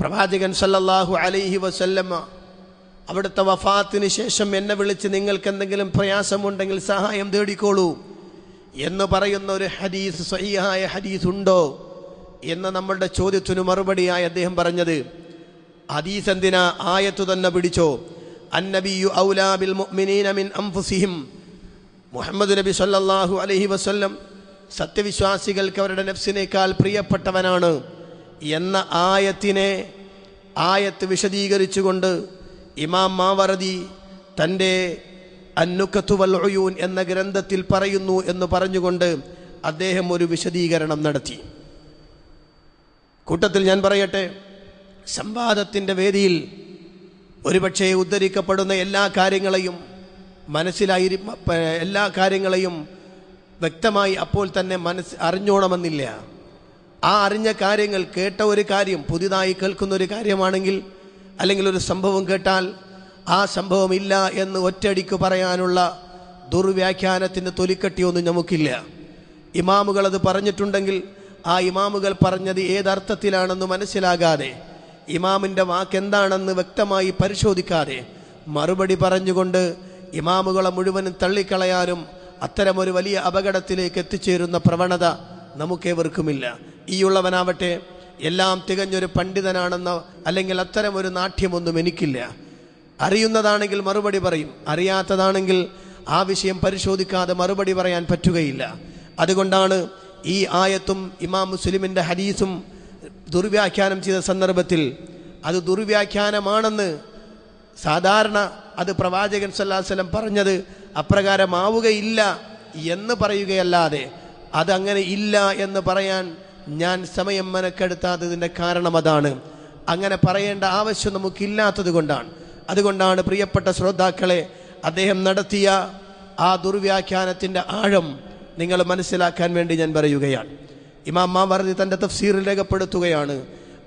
പ്രവാചകൻ സല്ലല്ലാഹു അലൈഹി വസല്ലമ അവിടുത്തെ വഫാത്തിന് ശേഷം എന്നെ വിളിച്ച് നിങ്ങൾക്ക് എന്തെങ്കിലും പ്രയാസമുണ്ടെങ്കിൽ സഹായം തേടിക്കോളൂ എന്ന് പറയുന്ന ഒരു ഹദീസ്, സ്വഹീഹായ ഹദീസ് ഉണ്ടോ എന്ന നമ്മളുടെ ചോദ്യത്തിനു മറുപടിയായി അദ്ദേഹം പറഞ്ഞത്, ഹദീസ് എന്തിനാ, ആയത്ത് തന്നെ പിടിച്ചോ. അന്നബിയു ഔലാ ബിൽ മുഅ്മിനീന മിൻ അൻഫുസിഹിം. മുഹമ്മദ് നബി സല്ലല്ലാഹു അലൈഹി വസല്ലം സത്യവിശ്വാസികൾക്ക് അവരുടെ നഫ്സിനേക്കാൾ പ്രിയപ്പെട്ടവനാണ് എന്ന ആയത്ത് വിശദീകരിച്ചുകൊണ്ട് ഇമാം മാവറദി തൻ്റെ അന്നുക്കത്തു വൽ ഉയൂൻ എന്ന ഗ്രന്ഥത്തിൽ പറയുന്നു എന്ന് പറഞ്ഞുകൊണ്ട് അദ്ദേഹം ഒരു വിശദീകരണം നടത്തി. കൂട്ടത്തിൽ ഞാൻ പറയട്ടെ, സംവാദത്തിൻ്റെ വേദിയിൽ ഒരുപക്ഷെ ഉദ്ധരിക്കപ്പെടുന്ന എല്ലാ കാര്യങ്ങളെയും എല്ലാ കാര്യങ്ങളെയും വ്യക്തമായി അപ്പോൾ തന്നെ അറിഞ്ഞോണമെന്നില്ല. ആ അറിഞ്ഞ കാര്യങ്ങൾ, കേട്ട ഒരു കാര്യം പുതിയതായി കേൾക്കുന്ന ഒരു കാര്യമാണെങ്കിൽ, അല്ലെങ്കിൽ ഒരു സംഭവം കേട്ടാൽ ആ സംഭവം ഇല്ല എന്ന് ഒറ്റയടിക്ക് പറയാനുള്ള ദുർവ്യാഖ്യാനത്തിൻ്റെ തൊലിക്കട്ടിയൊന്നും നമുക്കില്ല. ഇമാമുകൾ അത് പറഞ്ഞിട്ടുണ്ടെങ്കിൽ ആ ഇമാമുകൾ പറഞ്ഞത് ഏതർത്ഥത്തിലാണെന്ന് മനസ്സിലാകാതെ, ഇമാമിൻ്റെ വാക്കെന്താണെന്ന് വ്യക്തമായി പരിശോധിക്കാതെ മറുപടി പറഞ്ഞുകൊണ്ട് ഇമാമുകളെ മുഴുവനും തള്ളിക്കളയാനും അത്തരമൊരു വലിയ അപകടത്തിലേക്ക് എത്തിച്ചേരുന്ന പ്രവണത നമുക്കേവർക്കുമില്ല. ഈയുള്ളവനാവട്ടെ എല്ലാം തികഞ്ഞൊരു പണ്ഡിതനാണെന്നോ അല്ലെങ്കിൽ അത്തരമൊരു നാട്യമൊന്നും എനിക്കില്ല. അറിയുന്നതാണെങ്കിൽ മറുപടി പറയും, അറിയാത്തതാണെങ്കിൽ ആ വിഷയം പരിശോധിക്കാതെ മറുപടി പറയാൻ പറ്റുകയില്ല. അതുകൊണ്ടാണ് ഈ ആയത്തും ഇമാം മുസ്ലിമിൻ്റെ ഹദീസും ദുർവ്യാഖ്യാനം ചെയ്ത സന്ദർഭത്തിൽ അത് ദുർവ്യാഖ്യാനമാണെന്ന് സാധാരണ അത് പ്രവാചകൻ സല്ലല്ലാഹു അലൈഹി വസല്ലം പറഞ്ഞത് അപ്രകാരമാവുകയില്ല എന്ന് പറയുകയല്ലാതെ അതങ്ങനെ ഇല്ല എന്ന് പറയാൻ ഞാൻ സമയം മെനക്കെടുത്താത്തതിൻ്റെ കാരണം അതാണ്. അങ്ങനെ പറയേണ്ട ആവശ്യം നമുക്കില്ലാത്തത് കൊണ്ടാണ്. അതുകൊണ്ടാണ് പ്രിയപ്പെട്ട ശ്രോതാക്കളെ, അദ്ദേഹം നടത്തിയ ആ ദുർവ്യാഖ്യാനത്തിൻ്റെ ആഴം നിങ്ങൾ മനസ്സിലാക്കാൻ വേണ്ടി ഞാൻ പറയുകയാണ്. ഇമാം മാവറദി തൻ്റെ തഫ്സീറിൽ രേഖപ്പെടുത്തുകയാണ്,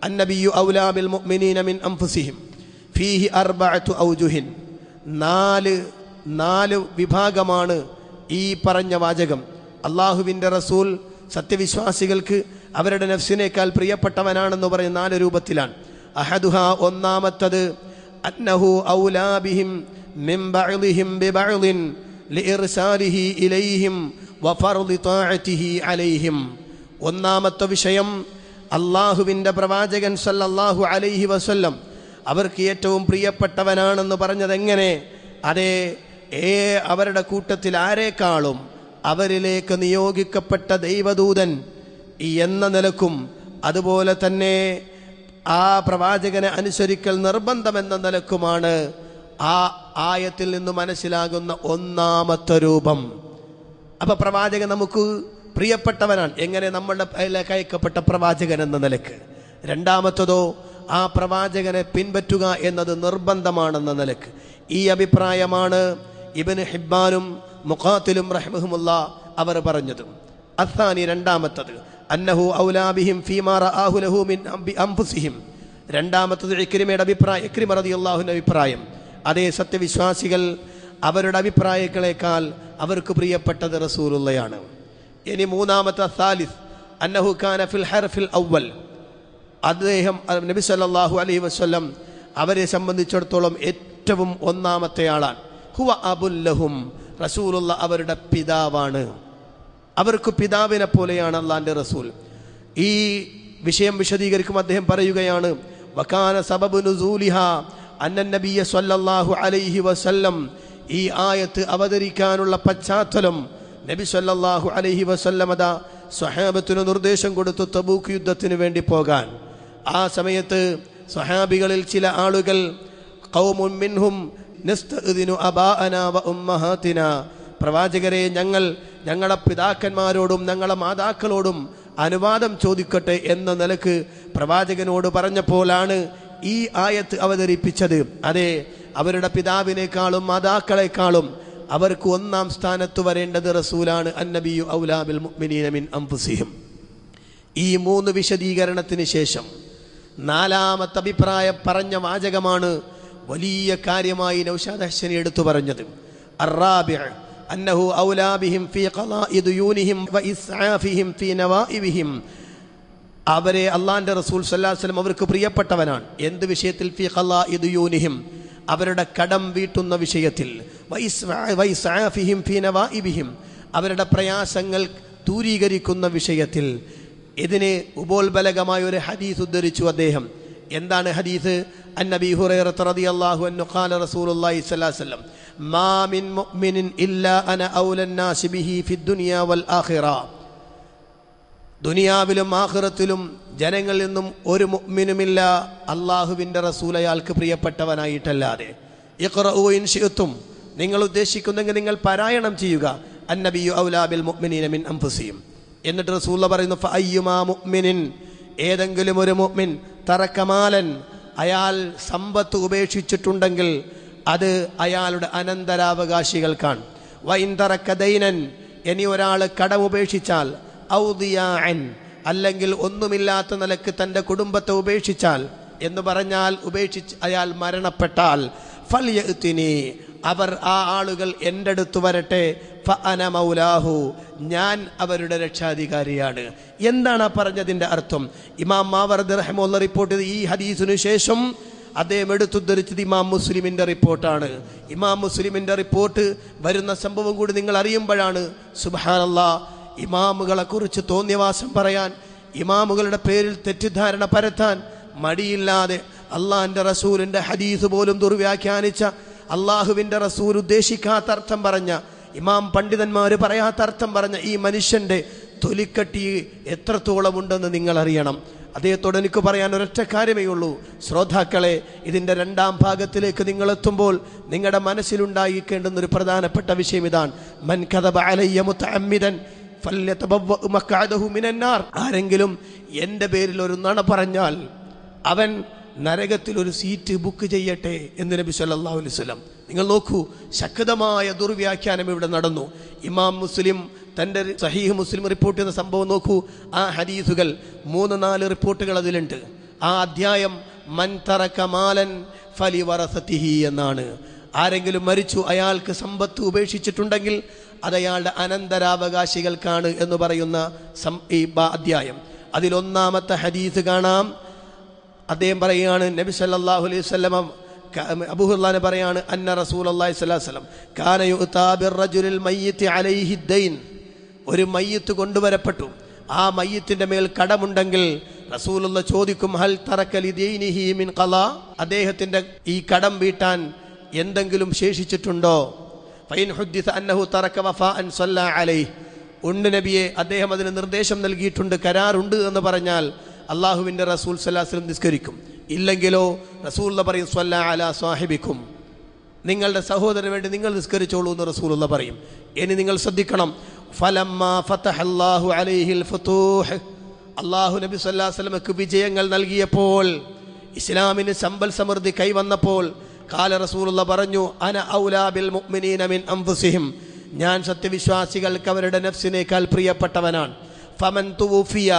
അന്നബിയു ഔലാ ബിൽ മുഅ്മിനീന മിൻ അൻഫുസിഹിം ഫീഹി അർബഅതു ഔജുഹിൻ. നാല് വിഭാഗമാണ് ഈ പറഞ്ഞ വാചകം. അള്ളാഹുവിൻ്റെ റസൂൽ സത്യവിശ്വാസികൾക്ക് അവരുടെ നഫ്സിനേക്കാൾ പ്രിയപ്പെട്ടവനാണെന്ന് പറയുന്ന 4 രൂപത്തിലാണ്. അഹദുഹ, ഒന്നാമത്തത്, അന്നഹു ഔലാ ബിഹിം മിൻ ബഅദിഹിം ബിബഅദിൻ ലിഇർസാലിഹി ഇലൈഹിം വഫർളി ത്വാഅതിഹി അലൈഹിം. ഒന്നാമത്തെ വിഷയം, അള്ളാഹുവിൻ്റെ പ്രവാചകൻ സല്ലല്ലാഹു അലൈഹി വസല്ലം അവർക്ക് ഏറ്റവും പ്രിയപ്പെട്ടവനാണെന്ന് പറഞ്ഞതെങ്ങനെ? അതേ, അവരുടെ കൂട്ടത്തിൽ ആരെക്കാളും അവരിലേക്ക് നിയോഗിക്കപ്പെട്ട ദൈവദൂതൻ എന്ന നിലക്കും, അതുപോലെ തന്നെ ആ പ്രവാചകനെ അനുസരിക്കൽ നിർബന്ധമെന്ന നിലക്കുമാണ് ആ ആയത്തിൽ നിന്ന് മനസ്സിലാകുന്ന ഒന്നാമത്തെ രൂപം. അപ്പം പ്രവാചകൻ നമുക്ക് പ്രിയപ്പെട്ടവനാണ് എങ്ങനെ? നമ്മളുടെ അയക്കപ്പെട്ട പ്രവാചകൻ എന്ന നിലക്ക്. രണ്ടാമത്തതോ, ആ പ്രവാചകനെ പിൻപറ്റുക എന്നത് നിർബന്ധമാണെന്ന നിലക്ക്. ഈ അഭിപ്രായമാണ് ഇബ്നു ഹിബ്ബാനും മുഖാത്തിലും റഹിമഹുമുല്ലാ അവർ പറഞ്ഞത്. അത്ഥാനി, രണ്ടാമത്തത്, അന്നഹു ഔലാ ബിഹിം ഫീമാ റആഹു ലഹു മിൻ അൻഫുസിഹിം. രണ്ടാമത്തത് ഇക്രിമയുടെ അഭിപ്രായം, ഇക്രിമ റളിയല്ലാഹുവിന്റെ അഭിപ്രായം. അതേ, സത്യവിശ്വാസികൾ അവരുടെ അഭിപ്രായങ്ങളെക്കാൾ അവർക്ക് പ്രിയപ്പെട്ടത് റസൂലുള്ളയാണ്. ഇനി മൂന്നാമത്തെ, സാലിസ്, അന്നഹു കാന ഫിൽ ഹർഫിൽ അവ്വൽ. അദ്ദേഹം നബി സല്ലല്ലാഹു അലൈഹി വസല്ലം അവരെ സംബന്ധിച്ചിടത്തോളം ഏറ്റവും ഒന്നാമത്തെ ആളാണ്. ഹുവ അബുൽ ലഹും, റസൂലുള്ള അവരുടെ പിതാവാണ്. അവർക്ക് പിതാവിനെ പോലെയാണ് അള്ളാന്റെ റസൂൽ. ഈ വിഷയം വിശദീകരിക്കും അദ്ദേഹം പറയുകയാണ്, വകാന സബബു നുസൂലിഹാ അന്ന നബിയ സല്ലല്ലാഹു അലൈഹി വസല്ലം. ഈ ആയത്ത് അവതരിക്കാനുള്ള പശ്ചാത്തലം, നബി സല്ലല്ലാഹു അലൈഹി വസല്ലം അതാ സ്വഹാബത്തിന് നിർദ്ദേശം കൊടുത്തു തബൂക്ക് യുദ്ധത്തിന് വേണ്ടി പോകാൻ. ആ സമയത്ത് സ്വഹാബികളിൽ ചില ആളുകൾ, ഖൗമുൻ മിൻഹും നസ്തഅ്ദിനു അബാഅനാ വ ഉമ്മഹാതിനാ, പ്രവാചകരെ, ഞങ്ങളുടെ പിതാക്കന്മാരോടും ഞങ്ങളുടെ മാതാക്കളോടും അനുവാദം ചോദിക്കട്ടെ എന്ന നിലക്ക് പ്രവാചകനോട് പറഞ്ഞപ്പോഴാണ് ഈ ആയത്ത് അവതരിപ്പിച്ചത്. അതെ, അവരുടെ പിതാവിനേക്കാളും മാതാക്കളെക്കാളും അവർക്ക് ഒന്നാം സ്ഥാനത്ത് വരേണ്ടത് റസൂലാണ്. അന്നബിയു ഔലാ ബിൽ മുഅ്മിനീന മിൻ അൻഫുസിഹിം. ഈ 3 വിശദീകരണത്തിന് ശേഷം നാലാമത്തെ അഭിപ്രായം പറഞ്ഞ വാചകമാണ് വലിയ കാര്യമായി നൗഷാദ് ഹസ്സനി എടുത്തു പറഞ്ഞത്. അർറാബിഅ അന്നഹു ഔലാ ബിഹിം ഫീ ഖളാഇ ദുയൂനിഹിം വ ഇസ്ആഫിഹിം ഫീ നവാഇബിഹിം. അവരെ അള്ളാന്റെ റസൂൽ സല്ലല്ലാഹു അലൈഹി വസല്ലം അവർക്ക് പ്രിയപ്പെട്ടവനാണ്. എന്ത് വിഷയത്തിൽ? ഫീ ഖളാഇ ദുയൂനിഹിം, അവരുടെ കടം വീട്ടുന്ന വിഷയത്തിൽ, വൈസ്ആഫിഹിം ഫീ നവാഇബിഹിം, അവരുടെ പ്രയാസങ്ങൾ ദൂരീകരിക്കുന്ന വിഷയത്തിൽ. ഇതിന് ഉപോത്ബലകമായ ഒരു ഹദീസ് ഉദ്ധരിച്ചു അദ്ദേഹം. എന്താണ് ഹദീസ്? അന്നബി ഹുറൈറ റളിയല്ലാഹു അൻഹു ഖാല റസൂലുള്ളാഹി സ്വല്ലല്ലാഹു അലൈഹി വസല്ലം മാ മിൻ മുഅ്മിനിൻ ഇല്ലാ അന ഔലൻ നാസി ബിഹി ഫിദ് ദുനിയ വൽ ആഖിറ. ദുനിയാവിലും ആഖിറത്തിലും ജനങ്ങളിൽ നിന്നും ഒരു മുഅ്മിനുമില്ല അല്ലാഹുവിൻ്റെ റസൂൽ അയാൾക്ക് പ്രിയപ്പെട്ടവനായിട്ടല്ലാതെ. ഇഖ്റഉ ഇൻ ശിഅ്തും, നിങ്ങൾ ഉദ്ദേശിക്കുന്നെങ്കിൽ നിങ്ങൾ പാരായണം ചെയ്യുക. അന്നബിയു ഔലാ ബിൽ മുഅ്മിനീന മിൻ അൻഫുസിഹിം. എന്നിട്ട് റസൂൽ പറയുന്നു ഫഅയ്യുമാ മുഅ്മിനിൻ, ഏതെങ്കിലും ഒരു മുഅ്മിൻ തറക്കമാലൻ, അയാൾ സമ്പത്ത് ഉപേക്ഷിച്ചിട്ടുണ്ടെങ്കിൽ അത് അയാളുടെ അനന്തരാവകാശികൾക്കാണ്. വഇൻ തറക ദൈനൻ, ഇനി ഒരാൾ കടം ഉപേക്ഷിച്ചാൽ, ഔ ദിയാഅൻ, അല്ലെങ്കിൽ ഒന്നുമില്ലാത്ത നിലക്ക് തൻ്റെ കുടുംബത്തെ ഉപേക്ഷിച്ചാൽ, എന്ന് പറഞ്ഞാൽ ഉപേക്ഷിച്ച് അയാൾ മരണപ്പെട്ടാൽ, ഫൽയഅ്തിനി, അവർ ആ ആളുകൾ എൻ്റെ അടുത്ത് വരട്ടെ, ഫഅന മൗലാഹു, ഞാൻ അവരുടെ രക്ഷാധികാരിയാണ്. എന്താണ് ആ പറഞ്ഞതിൻ്റെ അർത്ഥം? ഇമാം മാവർദി റഹിമഹുല്ലാഹ് റിപ്പോർട്ട് ചെയ്ത ഈ ഹദീസിനു ശേഷം അദ്ദേഹം എടുത്തുദ്ധരിച്ചത് ഇമാം മുസ്ലിമിൻ്റെ റിപ്പോർട്ടാണ്. ഇമാം മുസ്ലിമിൻ്റെ റിപ്പോർട്ട് വരുന്ന സംഭവം കൂടി നിങ്ങൾ അറിയുമ്പോഴാണ് സുബ്ഹാനല്ലാഹ്, ഇമാമുകളെ കുറിച്ച് തോന്നിയവാസം പറയാൻ, ഇമാമുകളുടെ പേരിൽ തെറ്റിദ്ധാരണ പരത്താൻ മടിയില്ലാതെ അള്ളാഹിൻ്റെ റസൂലിൻ്റെ ഹദീസ് പോലും ദുർവ്യാഖ്യാനിച്ച, അള്ളാഹുവിൻ്റെ റസൂൽ ഉദ്ദേശിക്കാത്ത അർത്ഥം പറഞ്ഞ, ഇമാം പണ്ഡിതന്മാർ പറയാത്ത അർത്ഥം പറഞ്ഞ ഈ മനുഷ്യൻ്റെ തൊലിക്കട്ടി എത്രത്തോളം ഉണ്ടെന്ന് നിങ്ങൾ അറിയണം. അദ്ദേഹത്തോട് എനിക്ക് പറയാൻ ഒരൊറ്റ കാര്യമേ ഉള്ളൂ. ശ്രോതാക്കളെ, ഇതിൻ്റെ രണ്ടാം ഭാഗത്തിലേക്ക് നിങ്ങളെത്തുമ്പോൾ നിങ്ങളുടെ മനസ്സിലുണ്ടായിരിക്കേണ്ടുന്ന ഒരു പ്രധാനപ്പെട്ട വിഷയം ഇതാണ്. മൻ കദബ അലയ്യ മുതഅമ്മിദൻ ഫല്യതബവ്വഅ മഖ്അദഹു മിനന്നാർ. ആരെങ്കിലും എൻ്റെ പേരിൽ ഒരു നുണ പറഞ്ഞാൽ അവൻ നരകത്തിൽ ഒരു സീറ്റ് ബുക്ക് ചെയ്യട്ടെ എന്ന് നബി സല്ലല്ലാഹു അലൈഹി വസല്ലം. നിങ്ങൾ നോക്കൂ, ശക്തമായ ദുർവ്യാഖ്യാനം ഇവിടെ നടന്നു. ഇമാം മുസ്ലിം തൻ്റെ സഹീഹ് മുസ്ലിം റിപ്പോർട്ട് ചെയ്യുന്ന സംഭവം നോക്കൂ. ആ ഹദീസുകൾ 3-4 റിപ്പോർട്ടുകൾ അതിലുണ്ട്. ആ അധ്യായം മൻ തറക മാലൻ ഫലിവറസതിഹി എന്നാണ്. ആരെങ്കിലും മരിച്ചു, അയാൾക്ക് സമ്പത്ത് ഉപേക്ഷിച്ചിട്ടുണ്ടെങ്കിൽ അത് അയാളുടെ അനന്തരാവകാശികൾക്കാണ് എന്ന് പറയുന്ന ഈ അധ്യായം. അതിലൊന്നാമത്തെ ഹദീസ് കാണാം. അദ്ദേഹം പറയുകയാണ്, നബി സല്ലല്ലാഹു അലൈഹി വസല്ലം അബൂ ഹുറൈറ പറയാണ്, അന്ന റസൂലുള്ളാഹി സ്വല്ലല്ലാഹു അലൈഹി വസല്ലം കാന യുഅതാ ബിർറജുലിൽ മയ്യിത്തി അലൈഹി ദൈൻ. ഒരു മയ്യിത്ത് കൊണ്ടുവരപ്പെട്ടു. ആ മയ്യിത്തിന്റെ മേൽ കടമുണ്ടെങ്കിൽ റസൂലുള്ളാഹി ചോദിക്കും, ഹൽ തറക ലിദൈനിഹി മിൻ ഖലാ, അദ്ദേഹത്തിന്റെ ഈ കടം വീട്ടാൻ എന്തെങ്കിലും ശേഷിച്ചിട്ടുണ്ടോ? ഫൈൻ ഹുദ്ദിസ അന്നഹു തറക വഫാഅൻ സ്വല്ലാ അലൈഹി, ഉണ്ട് നബിയെ, അദ്ദേഹം അതിന് നിർദ്ദേശം നൽകിയിട്ടുണ്ട്, കരാറുണ്ട് എന്ന് പറഞ്ഞാൽ അള്ളാഹുവിൻ്റെ റസൂൽ സ്വല്ലല്ലാഹു അലൈഹി വസല്ലം നിസ്കരിക്കും. ഇല്ലെങ്കിലോ റസൂലുള്ളാഹി പറയും, സ്വല്ലാ അലാ സാഹിബിക്കും, നിങ്ങളുടെ സഹോദരന് വേണ്ടി നിങ്ങൾ നിസ്കരിച്ചോളൂ എന്ന് റസൂലുള്ളാഹി പറയും. ഇനി നിങ്ങൾ ശ്രദ്ധിക്കണം, ഫലമ്മാ ഫതഹല്ലാഹു അലൈഹിൽ ഫുതൂഹ്, അള്ളാഹു നബി സ്വല്ലല്ലാഹു അലൈഹി വസല്ലമക്ക് വിജയങ്ങൾ നൽകിയപ്പോൾ, ഇസ്ലാമിന് സമ്പൽ സമൃദ്ധി കൈവന്നപ്പോൾ, ഖാല റസൂലുള്ളാഹി പറഞ്ഞു, അന ഔലാ ബിൽ മുഅ്മിനീന മിൻ അൻഫുസിഹിം, ഞാൻ സത്യവിശ്വാസികൾക്ക് അവരുടെ നഫ്സിനേക്കാൾ പ്രിയപ്പെട്ടവനാണ്. ഫമൻ തുവഫിയ,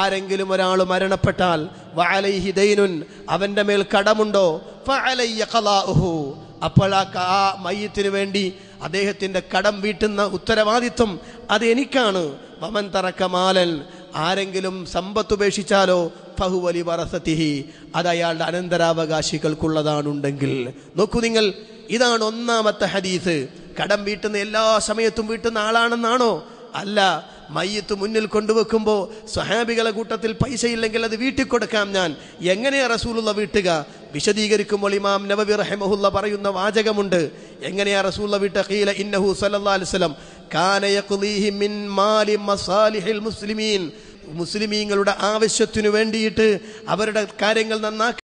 ആരെങ്കിലും ഒരാൾ മരണപ്പെട്ടാൽ, വഅലൈഹി ദൈനുൻ, അവൻ്റെ മേൽ കടമുണ്ടോ, ഫഅലയ്യ ഖലാഉഹു, അപ്പോൾ ആ മയ്യിത്തിന് വേണ്ടി അദ്ദേഹത്തിൻ്റെ കടം വീട്ടുന്ന ഉത്തരവാദിത്വം അത് എനിക്കാണ്. വമൻ തറക മാലൻ, ആരെങ്കിലും സമ്പത്ത് ഉപേക്ഷിച്ചാലോ, ഫഹുവ ലിവറസതിഹി, അത് അയാളുടെ അനന്തരാവകാശികൾക്കുള്ളതാണുണ്ടെങ്കിൽ. നോക്കൂ നിങ്ങൾ, ഇതാണ് ഒന്നാമത്തെ ഹദീസ്. കടം വീട്ടുന്ന എല്ലാ സമയത്തും വീട്ടുന്ന ആളാണെന്നാണോ? അല്ല. മയ്യത്ത് മുന്നിൽ കൊണ്ടുവെക്കുമ്പോൾ സ്വഹാബികളെ കൂട്ടത്തിൽ പൈസ ഇല്ലെങ്കിൽ അത് വീട്ടിൽ കൊടുക്കാം ഞാൻ, എങ്ങനെയാ റസൂലുള്ളാഹി വീട്ടുക? വിശദീകരിക്കുമ്പോൾ ഇമാം നവവി റഹിമഹുല്ലാഹ് പറയുന്ന വാചകമുണ്ട്. എങ്ങനെയാ റസൂലുള്ളാഹി വീട്ടുക? ഖീല ഇന്നഹു സല്ലല്ലാഹു അലൈഹി വസല്ലം കാന യഖ്ലീഹി മിൻ മാലി മസാലിഹിൽ മുസ്ലിമീൻ, മുസ്ലിമീങ്ങളുടെ ആവശ്യത്തിനു വേണ്ടിയിട്ട് അവരുടെ കാര്യങ്ങൾ നന്നാക്കി